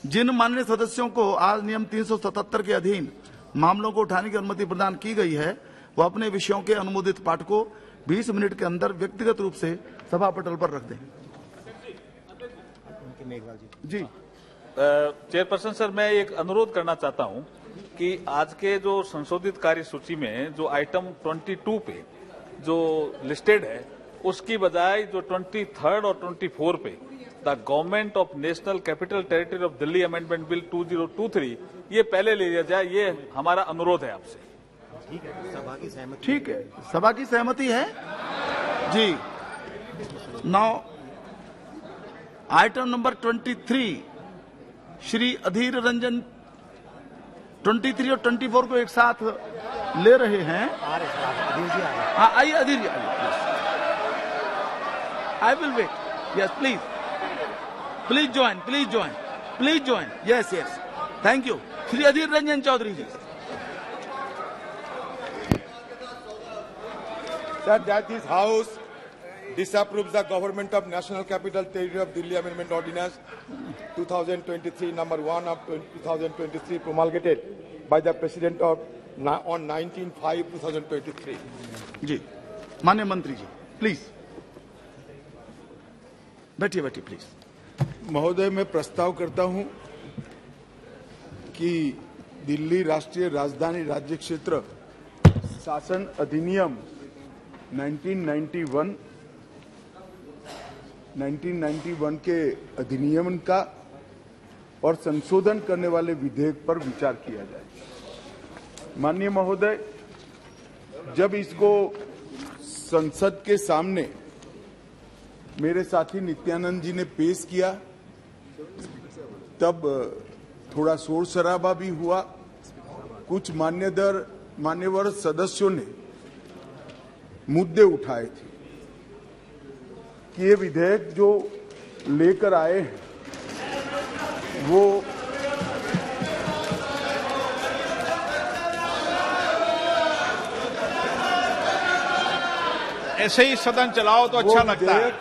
जिन माननीय सदस्यों को आज नियम 377 के अधीन मामलों को उठाने की अनुमति प्रदान की गई है, वो अपने विषयों के अनुमोदित पाठ को 20 मिनट के अंदर व्यक्तिगत रूप से सभा पटल पर रख दें। जी चेयरपर्सन सर, मैं एक अनुरोध करना चाहता हूं कि आज के जो संशोधित कार्य सूची में जो आइटम 22 पे जो लिस्टेड है, उसकी बजाय जो 23rd और 24 पे the government of national capital territory of Delhi amendment bill 2023 ये पहले ले लिया जाए, ये हमारा अनुरोध है आपसे। ठीक है, सभा की सहमति। ठीक है, सभा की सहमति है जी। Now item number 23 Shri Adhir Ranjan 23 और 24 को एक साथ ले रहे हैं। हाँ, आइए अधीर जी, आइए। I will wait. Yes please, please join, please join, please join. Yes yes, thank you. Shri Adhir Ranjan Chowdhury ji. Sir, that this House disapproves the Government of National Capital Territory of Delhi Amendment Ordinance 2023 number 1 of 2023 promulgated by the President on 19/5/2023. जी, माननीय मंत्री जी, please बैठिए, बैठिए please. महोदय, मैं प्रस्ताव करता हूं कि दिल्ली राष्ट्रीय राजधानी राज्य क्षेत्र शासन अधिनियम 1991 के अधिनियम का और संशोधन करने वाले विधेयक पर विचार किया जाए। माननीय महोदय, जब इसको संसद के सामने मेरे साथी नित्यानंद जी ने पेश किया, तब थोड़ा शोर शराबा भी हुआ। कुछ मान्यवर सदस्यों ने मुद्दे उठाए थे कि ये विधेयक जो लेकर आए हैं वो ऐसे ही सदन चलाओ तो अच्छा लगता है।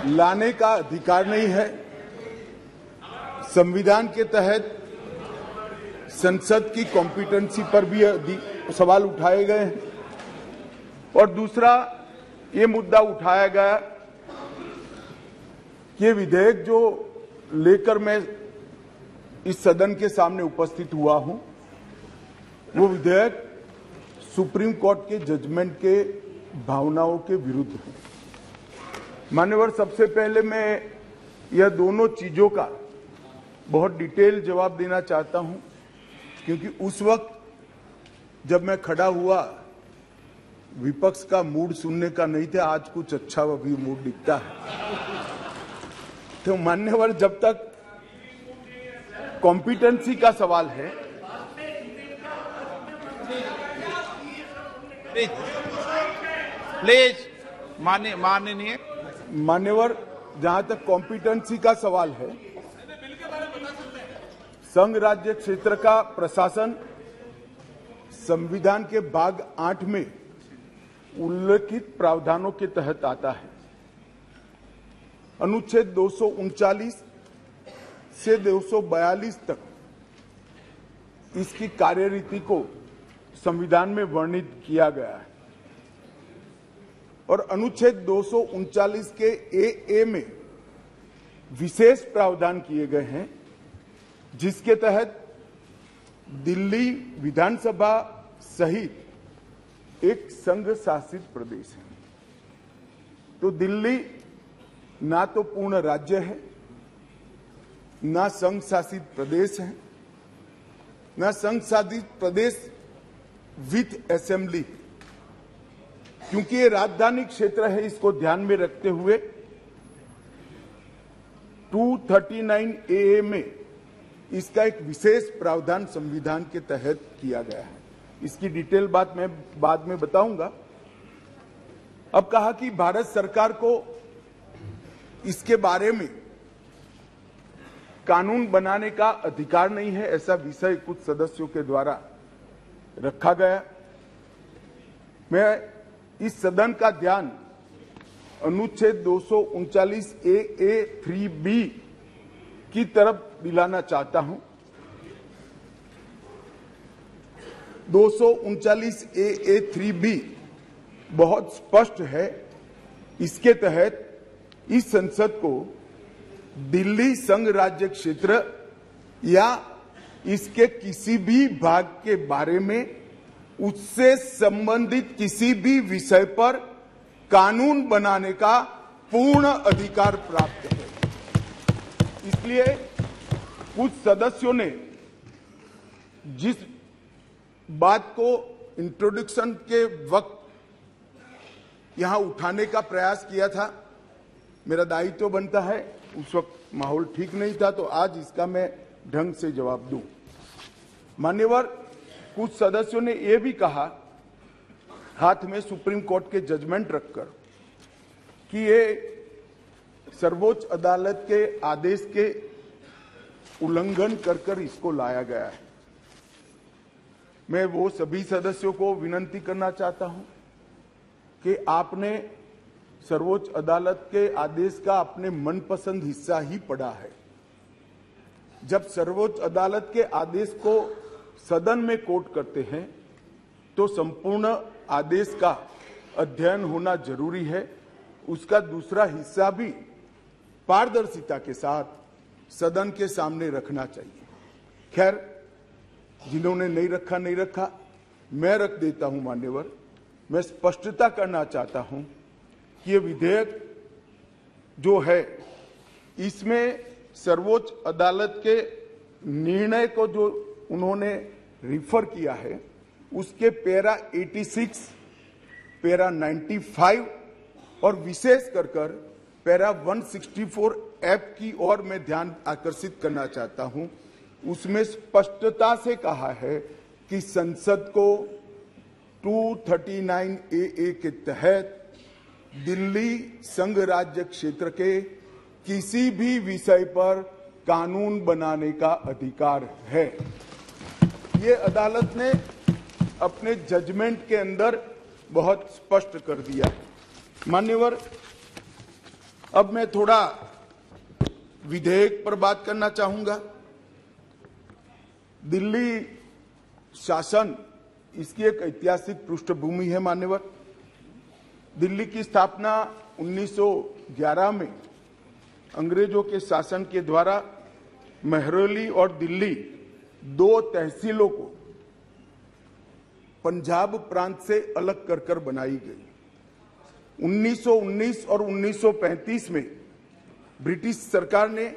लाने का अधिकार नहीं है। संविधान के तहत संसद की कॉम्पिटेंसी पर भी सवाल उठाए गए हैं। और दूसरा ये मुद्दा उठाया गया कि ये विधेयक जो लेकर मैं इस सदन के सामने उपस्थित हुआ हूं, वो विधेयक सुप्रीम कोर्ट के जजमेंट के भावनाओं के विरुद्ध है। मान्यवर, सबसे पहले मैं यह दोनों चीजों का बहुत डिटेल जवाब देना चाहता हूं, क्योंकि उस वक्त जब मैं खड़ा हुआ विपक्ष का मूड सुनने का नहीं था। आज कुछ अच्छा भी मूड दिखता है। तो मान्यवर, जब तक कॉम्पिटेंसी का सवाल है, प्लीज माननीय मान्यवर, जहां तक कॉम्पिटेंसी का सवाल है, संघ राज्य क्षेत्र का प्रशासन संविधान के भाग 8 में उल्लेखित प्रावधानों के तहत आता है। अनुच्छेद 239 से 242 तक इसकी कार्यरीति को संविधान में वर्णित किया गया है। और अनुच्छेद 239 के ए में विशेष प्रावधान किए गए हैं, जिसके तहत दिल्ली विधानसभा सहित एक संघ शासित प्रदेश है। तो दिल्ली ना तो पूर्ण राज्य है, ना संघ शासित प्रदेश है, ना संघ शासित प्रदेश विथ असेंबली। क्योंकि ये राजधानी क्षेत्र है, इसको ध्यान में रखते हुए 239 ए में इसका एक विशेष प्रावधान संविधान के तहत किया गया है। इसकी डिटेल बात मैं बाद में बताऊंगा। अब कहा कि भारत सरकार को इसके बारे में कानून बनाने का अधिकार नहीं है, ऐसा विषय कुछ सदस्यों के द्वारा रखा गया। मैं इस सदन का ध्यान अनुच्छेद 239 ए 3B की तरफ दिलाना चाहता हूं। 239 AA3B बहुत स्पष्ट है। इसके तहत इस संसद को दिल्ली संघ राज्य क्षेत्र या इसके किसी भी भाग के बारे में उससे संबंधित किसी भी विषय पर कानून बनाने का पूर्ण अधिकार प्राप्त है। इसलिए कुछ सदस्यों ने जिस बात को इंट्रोडक्शन के वक्त यहां उठाने का प्रयास किया था, मेरा दायित्व बनता है, उस वक्त माहौल ठीक नहीं था, तो आज इसका मैं ढंग से जवाब दूं। मान्यवर, कुछ सदस्यों ने यह भी कहा हाथ में सुप्रीम कोर्ट के जजमेंट रखकर कि ये सर्वोच्च अदालत के आदेश के उल्लंघन कर इसको लाया गया है। मैं वो सभी सदस्यों को विनती करना चाहता हूं कि आपने सर्वोच्च अदालत के आदेश का अपने मनपसंद हिस्सा ही पढ़ा है। जब सर्वोच्च अदालत के आदेश को सदन में कोट करते हैं तो संपूर्ण आदेश का अध्ययन होना जरूरी है। उसका दूसरा हिस्सा भी पारदर्शिता के साथ सदन के सामने रखना चाहिए। खैर, जिन्होंने नहीं रखा, मैं रख देता हूं। मान्यवर, मैं स्पष्टता करना चाहता हूं कि ये विधेयक जो है इसमें सर्वोच्च अदालत के निर्णय को जो उन्होंने रिफर किया है उसके पैरा 86, पैरा 95 और विशेष कर पैरा 164F की ओर मैं ध्यान आकर्षित करना चाहता हूं। उसमें स्पष्टता से कहा है कि संसद को 239 AA के तहत दिल्ली संघ राज्य क्षेत्र के किसी भी विषय पर कानून बनाने का अधिकार है। ये अदालत ने अपने जजमेंट के अंदर बहुत स्पष्ट कर दिया है। मान्यवर, अब मैं थोड़ा विधेयक पर बात करना चाहूंगा। दिल्ली शासन, इसकी एक ऐतिहासिक पृष्ठभूमि है। मान्यवर, दिल्ली की स्थापना 1911 में अंग्रेजों के शासन के द्वारा महरौली और दिल्ली दो तहसीलों को पंजाब प्रांत से अलग कर बनाई गई। 1919 और 1935 में ब्रिटिश सरकार ने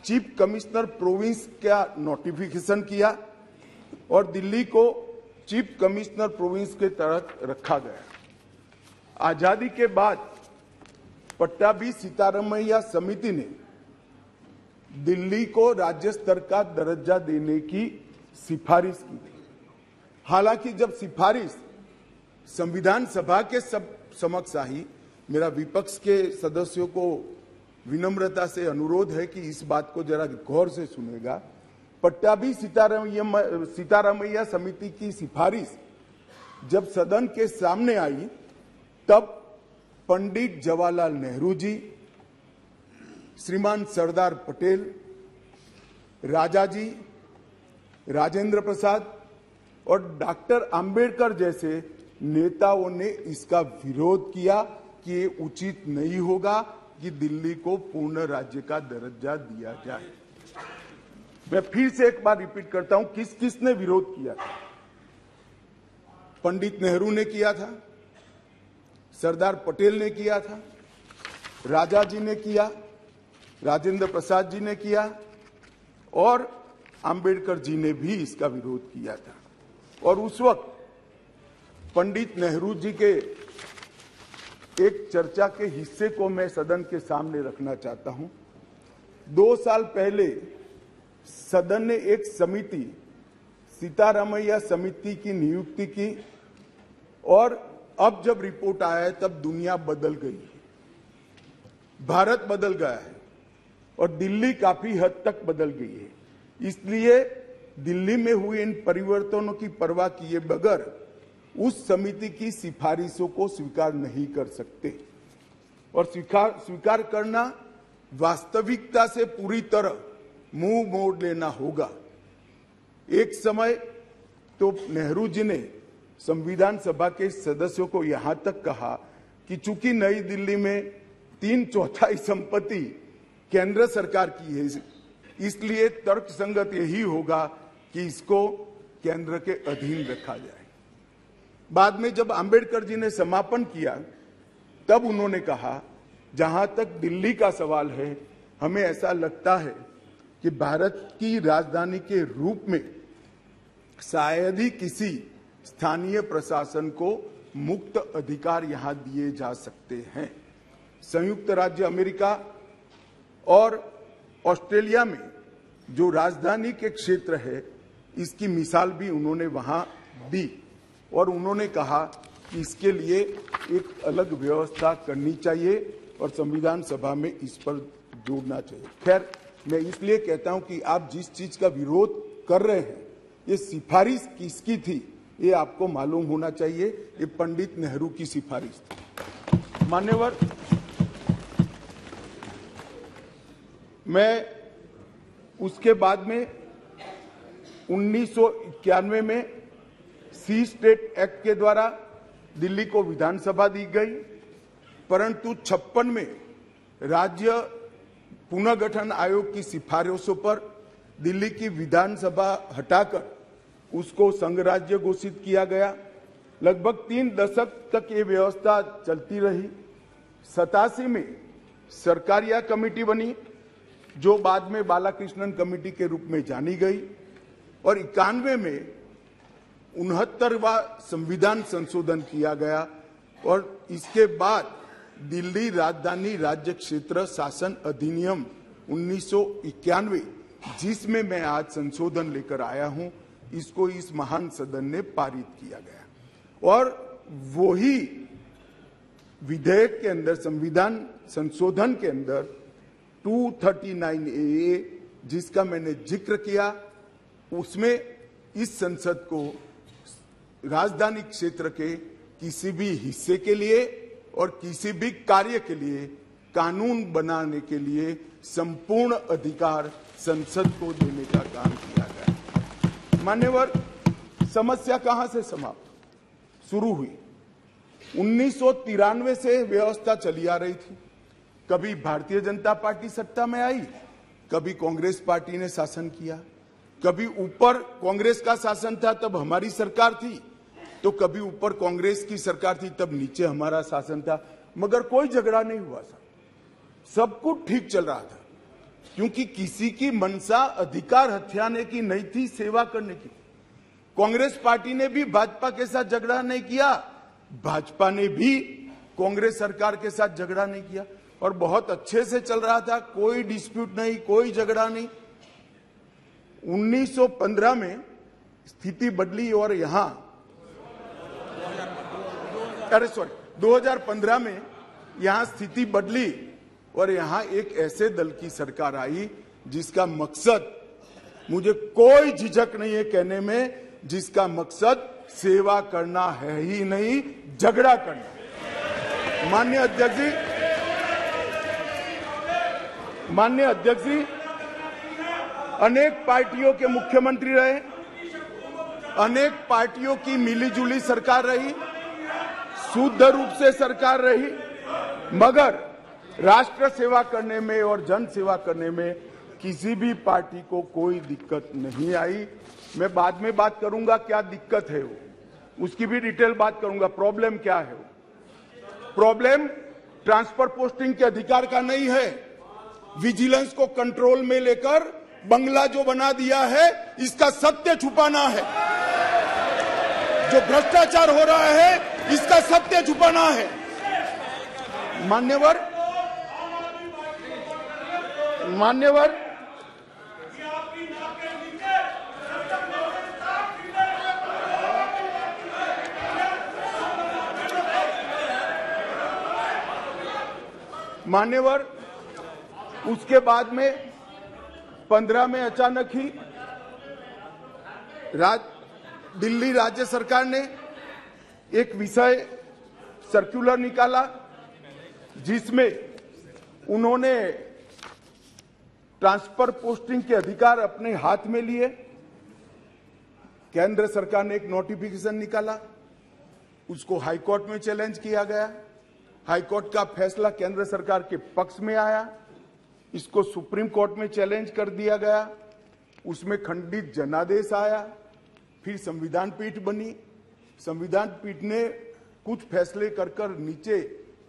चीफ कमिश्नर प्रोविंस का नोटिफिकेशन किया और दिल्ली को चीफ कमिश्नर प्रोविंस के तहत रखा गया। आजादी के बाद पट्टाभी सीतारामैया समिति ने दिल्ली को राज्य स्तर का दर्जा देने की सिफारिश की थी। हालांकि जब सिफारिश संविधान सभा के समक्ष आई, मेरा विपक्ष के सदस्यों को विनम्रता से अनुरोध है कि इस बात को जरा गौर से सुनेगा। पट्टाभी सीतारामैया समिति की सिफारिश जब सदन के सामने आई, तब पंडित जवाहरलाल नेहरू जी, श्रीमान सरदार पटेल, राजाजी, राजेंद्र प्रसाद और डॉक्टर अंबेडकर जैसे नेताओं ने इसका विरोध किया कि ये उचित नहीं होगा कि दिल्ली को पूर्ण राज्य का दर्जा दिया जाए। मैं फिर से एक बार रिपीट करता हूं, किस किसने विरोध किया था। पंडित नेहरू ने किया था, सरदार पटेल ने किया था, राजा जी ने किया, राजेंद्र प्रसाद जी ने किया और अंबेडकर जी ने भी इसका विरोध किया था। और उस वक्त पंडित नेहरू जी के एक चर्चा के हिस्से को मैं सदन के सामने रखना चाहता हूं। 2 साल पहले सदन ने एक समिति, सीतारामैया समिति की नियुक्ति की और अब जब रिपोर्ट आया है तब दुनिया बदल गई है, भारत बदल गया है और दिल्ली काफी हद तक बदल गई है। इसलिए दिल्ली में हुए इन परिवर्तनों की परवाह किए बगैर उस समिति की सिफारिशों को स्वीकार नहीं कर सकते और स्वीकार करना वास्तविकता से पूरी तरह मुंह मोड़ लेना होगा। एक समय तो नेहरू जी ने संविधान सभा के सदस्यों को यहां तक कहा कि चूंकि नई दिल्ली में 3/4 संपत्ति केंद्र सरकार की है, इसलिए तर्कसंगत यही होगा कि इसको केंद्र के अधीन रखा जाए। बाद में जब अंबेडकर जी ने समापन किया, तब उन्होंने कहा, जहां तक दिल्ली का सवाल है, हमें ऐसा लगता है कि भारत की राजधानी के रूप में शायद ही किसी स्थानीय प्रशासन को मुक्त अधिकार यहां दिए जा सकते हैं। संयुक्त राज्य अमेरिका और ऑस्ट्रेलिया में जो राजधानी के क्षेत्र है, इसकी मिसाल भी उन्होंने वहां दी और उन्होंने कहा कि इसके लिए एक अलग व्यवस्था करनी चाहिए और संविधान सभा में इस पर जोड़ना चाहिए। खैर, मैं इसलिए कहता हूं कि आप जिस चीज का विरोध कर रहे हैं, ये सिफारिश किसकी थी ये आपको मालूम होना चाहिए। ये पंडित नेहरू की सिफारिश थी। मान्यवर, मैं उसके बाद में 1991 में सी स्टेट एक्ट के द्वारा दिल्ली को विधानसभा दी गई, परंतु 56 में राज्य पुनर्गठन आयोग की सिफारिशों पर दिल्ली की विधानसभा हटाकर उसको संघ राज्य घोषित किया गया। लगभग 3 दशक तक ये व्यवस्था चलती रही। 87 में सरकारिया कमेटी बनी, जो बाद में बालाकृष्णन कमेटी के रूप में जानी गई, और 91 में 69वां संविधान संशोधन किया गया और इसके बाद दिल्ली राजधानी राज्य क्षेत्र शासन अधिनियम 1991, जिसमें मैं आज संशोधन लेकर आया हूं, इसको इस महान सदन ने पारित किया गया। और वही विधेयक के अंदर, संविधान संशोधन के अंदर 239A, जिसका मैंने जिक्र किया, उसमें इस संसद को राजधानी क्षेत्र के किसी भी हिस्से के लिए और किसी भी कार्य के लिए कानून बनाने के लिए संपूर्ण अधिकार संसद को देने का काम किया गया। मान्यवर, समस्या कहां से समाप्त शुरू हुई? 1993 से व्यवस्था चली आ रही थी। कभी भारतीय जनता पार्टी सत्ता में आई, कभी कांग्रेस पार्टी ने शासन किया, कभी ऊपर कांग्रेस का शासन था तब हमारी सरकार थी, तो कभी ऊपर कांग्रेस की सरकार थी तब नीचे हमारा शासन था, मगर कोई झगड़ा नहीं हुआ था, सब कुछ ठीक चल रहा था, क्योंकि किसी की मंशा अधिकार हथियाने की नहीं थी, सेवा करने की। कांग्रेस पार्टी ने भी भाजपा के साथ झगड़ा नहीं किया, भाजपा ने भी कांग्रेस सरकार के साथ झगड़ा नहीं किया, और बहुत अच्छे से चल रहा था, कोई डिस्प्यूट नहीं, कोई झगड़ा नहीं। 1915 में स्थिति बदली और यहां 2015 में यहां स्थिति बदली और यहां एक ऐसे दल की सरकार आई जिसका मकसद, मुझे कोई झिझक नहीं है कहने में, जिसका मकसद सेवा करना है ही नहीं, झगड़ा करना। माननीय अध्यक्ष जी अनेक पार्टियों के मुख्यमंत्री रहे, अनेक पार्टियों की मिलीजुली सरकार रही, शुद्ध रूप से सरकार रही, मगर राष्ट्र सेवा करने में और जन सेवा करने में किसी भी पार्टी को कोई दिक्कत नहीं आई। मैं बाद में बात करूंगा क्या दिक्कत है वो, उसकी भी डिटेल बात करूंगा, प्रॉब्लम क्या है वो। प्रॉब्लम ट्रांसफर पोस्टिंग के अधिकार का नहीं है, विजिलेंस को कंट्रोल में लेकर बंगला जो बना दिया है, इसका सत्य छुपाना है। जो भ्रष्टाचार हो रहा है, इसका सत्य छुपाना है। मान्यवर उसके बाद में 15 में अचानक ही दिल्ली राज्य सरकार ने एक विषय सर्कुलर निकाला, जिसमें उन्होंने ट्रांसफर पोस्टिंग के अधिकार अपने हाथ में लिए। केंद्र सरकार ने एक नोटिफिकेशन निकाला, उसको हाईकोर्ट में चैलेंज किया गया। हाईकोर्ट का फैसला केंद्र सरकार के पक्ष में आया, इसको सुप्रीम कोर्ट में चैलेंज कर दिया गया, उसमें खंडित जनादेश आया, फिर संविधान पीठ बनी। संविधान पीठ ने कुछ फैसले कर नीचे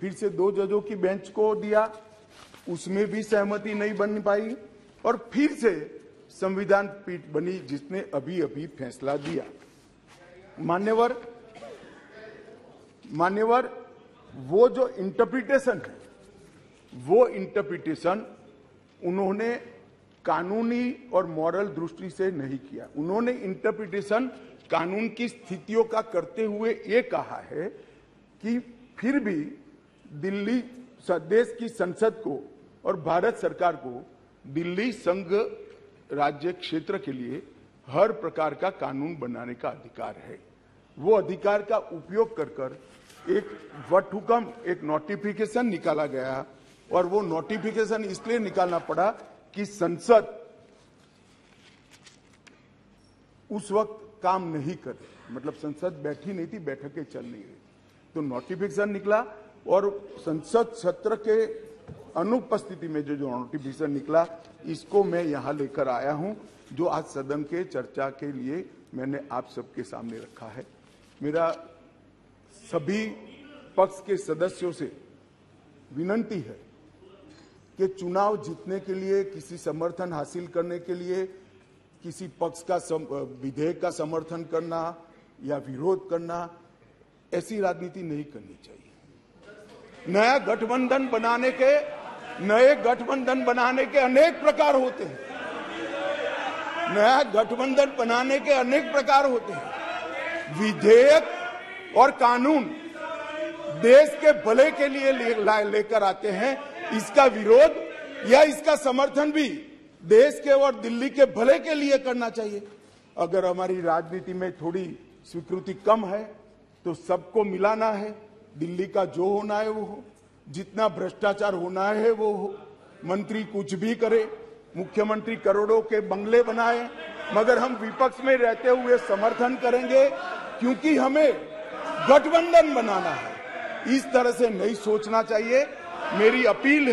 फिर से 2 जजों की बेंच को दिया, उसमें भी सहमति नहीं बन पाई और फिर से संविधान पीठ बनी जिसने अभी अभी फैसला दिया। मान्यवर वो जो इंटरप्रिटेशन है, वो इंटरप्रिटेशन उन्होंने कानूनी और मॉरल दृष्टि से नहीं किया। उन्होंने इंटरप्रिटेशन कानून की स्थितियों का करते हुए ये कहा है कि फिर भी दिल्ली देश की संसद को और भारत सरकार को दिल्ली संघ राज्य क्षेत्र के लिए हर प्रकार का कानून बनाने का अधिकार है। वो अधिकार का उपयोग कर एक वटहुकम, एक नोटिफिकेशन निकाला गया और वो नोटिफिकेशन इसलिए निकालना पड़ा कि संसद उस वक्त काम नहीं कर रही, मतलब संसद बैठी नहीं थी, बैठकें चल नहीं रही, तो नोटिफिकेशन निकला और संसद सत्र के अनुपस्थिति में जो नोटिफिकेशन निकला, इसको मैं यहां लेकर आया हूं, जो आज सदन के चर्चा के लिए मैंने आप सबके सामने रखा है। मेरा सभी पक्ष के सदस्यों से विनती है कि चुनाव जीतने के लिए, किसी समर्थन हासिल करने के लिए, किसी पक्ष का विधेयक का समर्थन करना या विरोध करना, ऐसी राजनीति नहीं करनी चाहिए। नए गठबंधन बनाने के अनेक प्रकार होते हैं। नया गठबंधन बनाने के अनेक प्रकार होते हैं। विधेयक और कानून देश के भले के लिए लेकर आते हैं, इसका विरोध या इसका समर्थन भी देश के और दिल्ली के भले के लिए करना चाहिए। अगर हमारी राजनीति में थोड़ी स्वीकृति कम है तो सबको मिलाना है, दिल्ली का जो होना है वो हो, जितना भ्रष्टाचार होना है वो हो, मंत्री कुछ भी करे, मुख्यमंत्री करोड़ों के बंगले बनाए, मगर हम विपक्ष में रहते हुए समर्थन करेंगे क्योंकि हमें गठबंधन बनाना है। इस तरह से नहीं सोचना चाहिए। मेरी अपील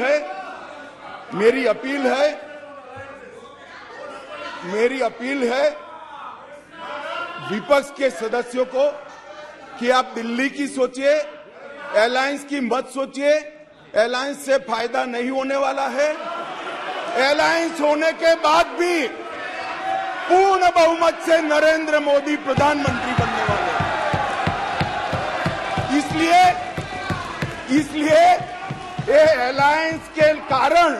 है विपक्ष के सदस्यों को कि आप दिल्ली की सोचिए, अलायंस की मत सोचिए। अलायंस से फायदा नहीं होने वाला है। अलायंस होने के बाद भी पूर्ण बहुमत से नरेंद्र मोदी प्रधानमंत्री बनने वाले हैं। इसलिए ये अलायंस के कारण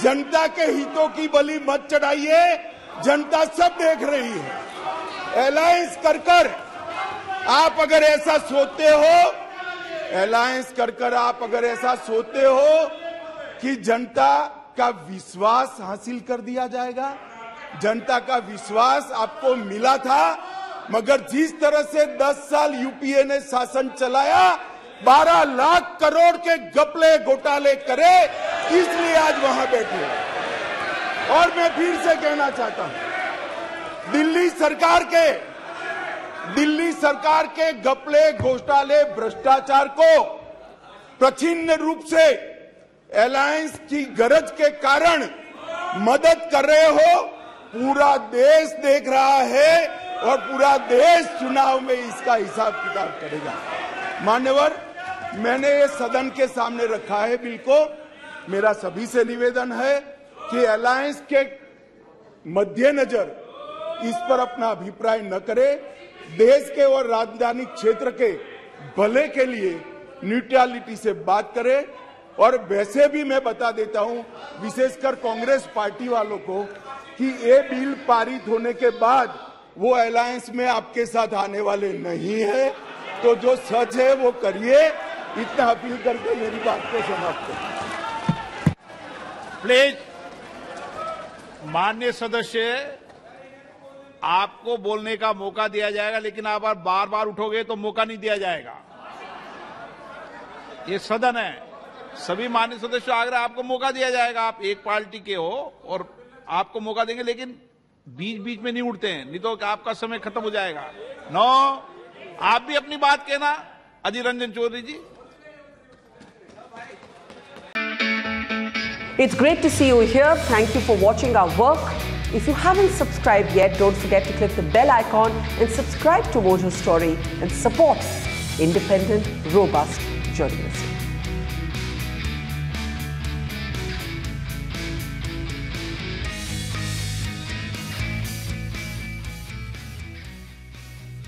जनता के हितों की बलि मत चढ़ाइए। जनता सब देख रही है। अलायंस कर आप अगर ऐसा सोचते हो, कि जनता का विश्वास हासिल कर दिया जाएगा, जनता का विश्वास आपको मिला था, मगर जिस तरह से 10 साल यूपीए ने शासन चलाया, 12 लाख करोड़ के घपले घोटाले करे, इसलिए आज वहां बैठे। और मैं फिर से कहना चाहता हूं, दिल्ली सरकार के घपले घोटाले भ्रष्टाचार को प्रच्छिन्न रूप से अलायंस की गरज के कारण मदद कर रहे हो। पूरा देश देख रहा है और पूरा देश चुनाव में इसका हिसाब किताब करेगा। मान्यवर, मैंने ये सदन के सामने रखा है बिल को। मेरा सभी से निवेदन है कि अलायंस के मद्देनजर इस पर अपना अभिप्राय न करे। देश के और राजधानी क्षेत्र के भले के लिए न्यूट्रलिटी से बात करे। और वैसे भी मैं बता देता हूं, विशेषकर कांग्रेस पार्टी वालों को, कि ये बिल पारित होने के बाद वो अलायंस में आपके साथ आने वाले नहीं है। तो जो सच है वो करिए। इतना अपील करके मेरी बात को समाप्त करें। प्लीज, माननीय सदस्य, आपको बोलने का मौका दिया जाएगा, लेकिन आप बार बार उठोगे तो मौका नहीं दिया जाएगा। ये सदन है। सभी माननीय सदस्यों, आग्रह, आपको मौका दिया जाएगा। आप एक पार्टी के हो और आपको मौका देंगे, लेकिन बीच बीच में नहीं उठते हैं, नहीं तो आपका समय खत्म हो जाएगा। नो, आप भी अपनी बात कहना। अधीर रंजन चौधरी जी। It's great to see you here. Thank you for watching our work. If you haven't subscribed yet, don't forget to click the bell icon and subscribe to Mojo Story and support independent, robust journalism.